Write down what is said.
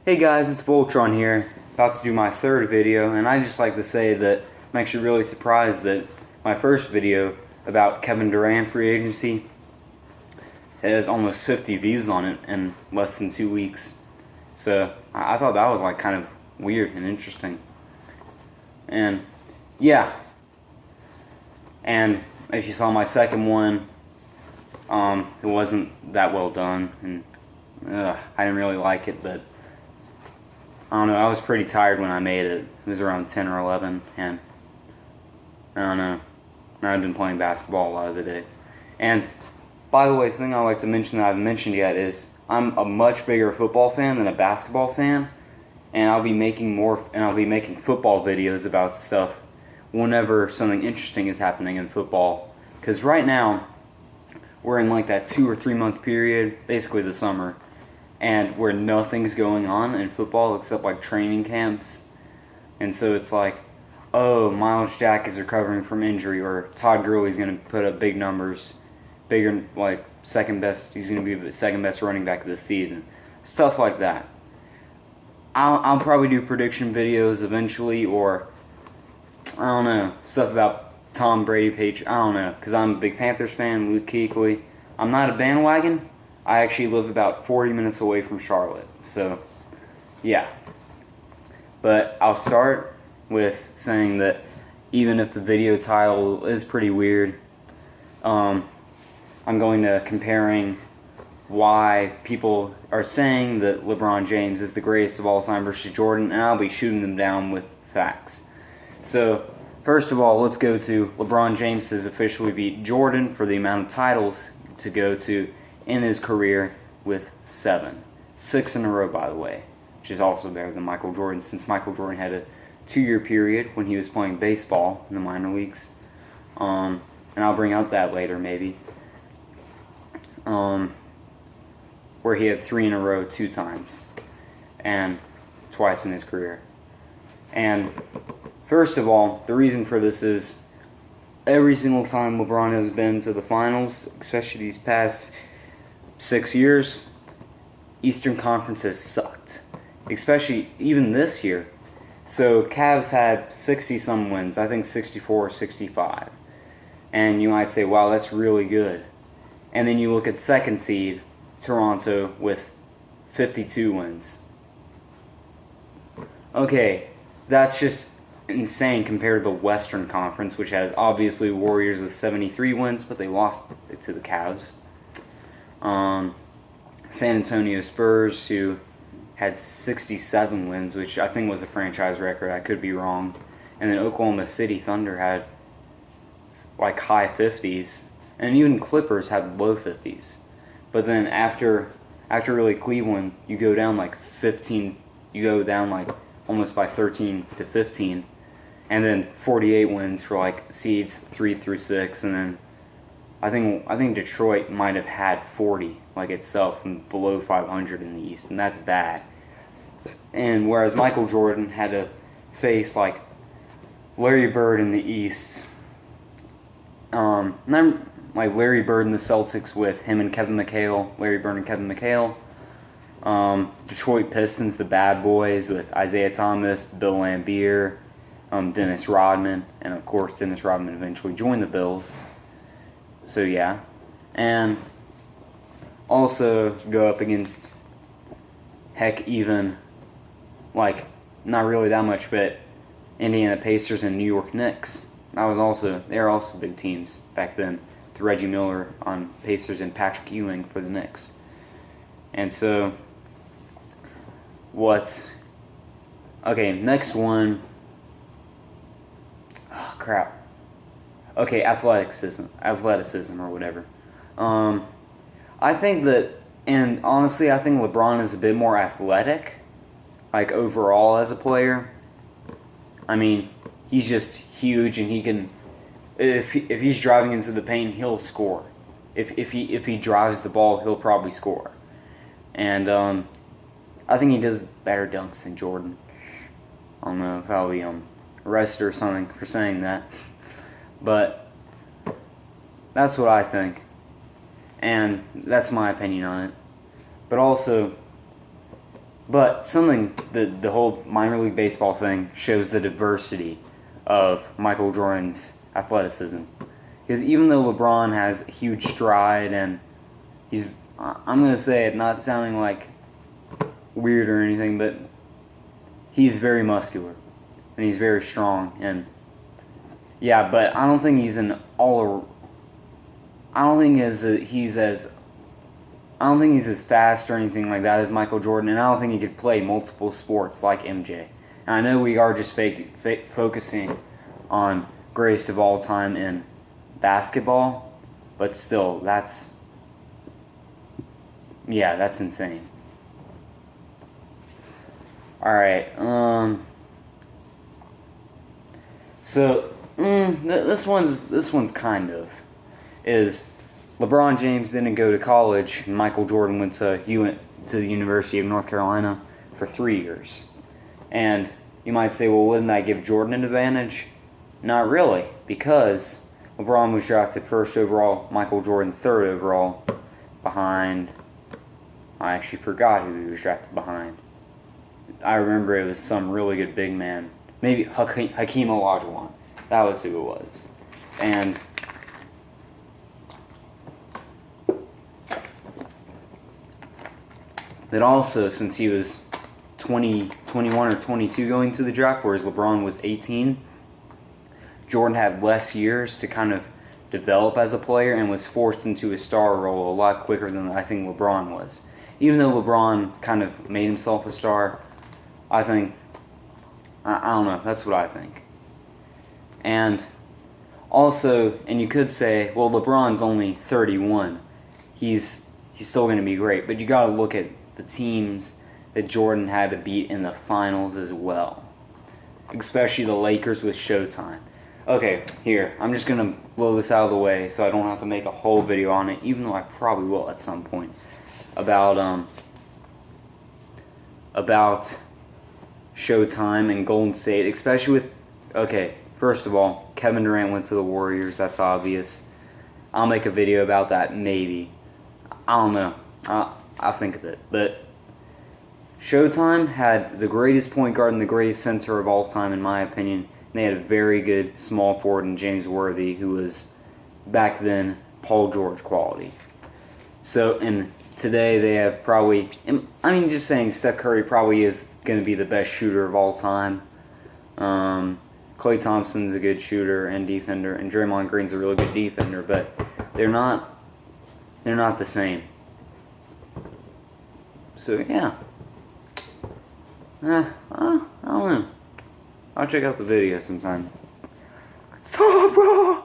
Hey guys, it's Voltron here, about to do my third video, and I'd just like to say that I'm actually really surprised that my first video about Kevin Durant free agency has almost 50 views on it in less than 2 weeks. So I thought that was like kind of weird and interesting. And yeah, and if you saw my second one, it wasn't that well done, and I didn't really like it, but I don't know, I was pretty tired when I made it. It was around 10 or 11, and I don't know. I've been playing basketball a lot of the day. And, by the way, something I'd like to mention that I haven't mentioned yet is I'm a much bigger football fan than a basketball fan, and I'll be making football videos about stuff whenever something interesting is happening in football. Because right now, we're in like that 2 or 3 month period, basically the summer, and where nothing's going on in football except like training camps. And so it's like, oh, Miles Jack is recovering from injury, or Todd Gurley's going to put up big numbers, bigger, like second best, he's going to be the second best running back of the season. Stuff like that. I'll probably do prediction videos eventually, or I don't know, stuff about Tom Brady page. I don't know, because I'm a big Panthers fan, Luke Kuechly. I'm not a bandwagon. I actually live about 40 minutes away from Charlotte, so yeah. But I'll start with saying that even if the video title is pretty weird, I'm going to comparing why people are saying that LeBron James is the greatest of all time versus Jordan, and I'll be shooting them down with facts. So, first of all, let's go to LeBron James has officially beat Jordan for the amount of titles to go to in his career with 7. 6 in a row, by the way, which is also better than Michael Jordan, since Michael Jordan had a 2-year period when he was playing baseball in the minor leagues. And I'll bring up that later, maybe. Where he had 3 in a row 2 times, and twice in his career. And first of all, the reason for this is every single time LeBron has been to the finals, especially these past 6 years, Eastern Conference has sucked. Especially even this year. So Cavs had 60-some wins, I think 64 or 65. And you might say, wow, that's really good. And then you look at second seed, Toronto, with 52 wins. Okay, that's just insane compared to the Western Conference, which has obviously Warriors with 73 wins, but they lost it to the Cavs. San Antonio Spurs, who had 67 wins, which I think was a franchise record. I could be wrong. And then Oklahoma City Thunder had like high 50s, and even Clippers had low 50s. But then after really Cleveland, you go down like 15. You go down like almost by 13 to 15, and then 48 wins for like seeds 3 through 6, and then I think Detroit might have had 40 like itself, and below 500 in the East, and that's bad. And whereas Michael Jordan had to face like Larry Bird in the East, and I'm like Larry Bird and the Celtics with him and Kevin McHale, Larry Bird and Kevin McHale. Detroit Pistons, the Bad Boys with Isaiah Thomas, Bill Laimbeer, Dennis Rodman, and of course Dennis Rodman eventually joined the Bills. So yeah, and also go up against, heck, even like not really that much, but Indiana Pacers and New York Knicks. They were also big teams back then. To Reggie Miller on Pacers and Patrick Ewing for the Knicks. And so, okay, next one. Oh, crap. Okay, athleticism or whatever. I think that, and honestly, I think LeBron is a bit more athletic, like overall as a player. I mean, he's just huge, and he can, if he's driving into the paint, he'll score. If he drives the ball, he'll probably score. And I think he does better dunks than Jordan. I don't know if I'll be arrested or something for saying that, but that's what I think, and that's my opinion on it. But also, But something, the whole minor league baseball thing shows the diversity of Michael Jordan's athleticism. Because even though LeBron has a huge stride and I'm going to say it not sounding like weird or anything, but he's very muscular and he's very strong. And yeah, but I don't think he's I don't think he's as fast or anything like that as Michael Jordan, and I don't think he could play multiple sports like MJ. And I know we are just focusing on greatest of all time in basketball, but still, that's insane. All right, so this one's kind of is. LeBron James didn't go to college, and Michael Jordan went to the University of North Carolina for 3 years. And you might say, well, wouldn't that give Jordan an advantage? Not really, because LeBron was drafted 1st overall, Michael Jordan 3rd overall, behind... I actually forgot who he was drafted behind. I remember it was some really good big man. Maybe Hakeem Olajuwon. That was who it was. And... that also, since he was 21 or 22 going to the draft, whereas LeBron was 18, Jordan had less years to kind of develop as a player and was forced into a star role a lot quicker than I think LeBron was. Even though LeBron kind of made himself a star, I think, I don't know, that's what I think. And also, and you could say, well, LeBron's only 31. He's still going to be great, but you got to look at the teams that Jordan had to beat in the finals as well. Especially the Lakers with Showtime. Okay, here, I'm just going to blow this out of the way so I don't have to make a whole video on it, even though I probably will at some point, about Showtime and Golden State, especially with, okay, first of all, Kevin Durant went to the Warriors, that's obvious. I'll make a video about that, maybe. I don't know. I'll think of it. But Showtime had the greatest point guard and the greatest center of all time, in my opinion. They had a very good small forward in James Worthy, who was, back then, Paul George quality. So, and today they have probably, just saying, Steph Curry probably is going to be the best shooter of all time. Klay Thompson's a good shooter and defender, and Draymond Green's a really good defender, but they're not the same. So, yeah. I don't know. I'll check out the video sometime. So, bro!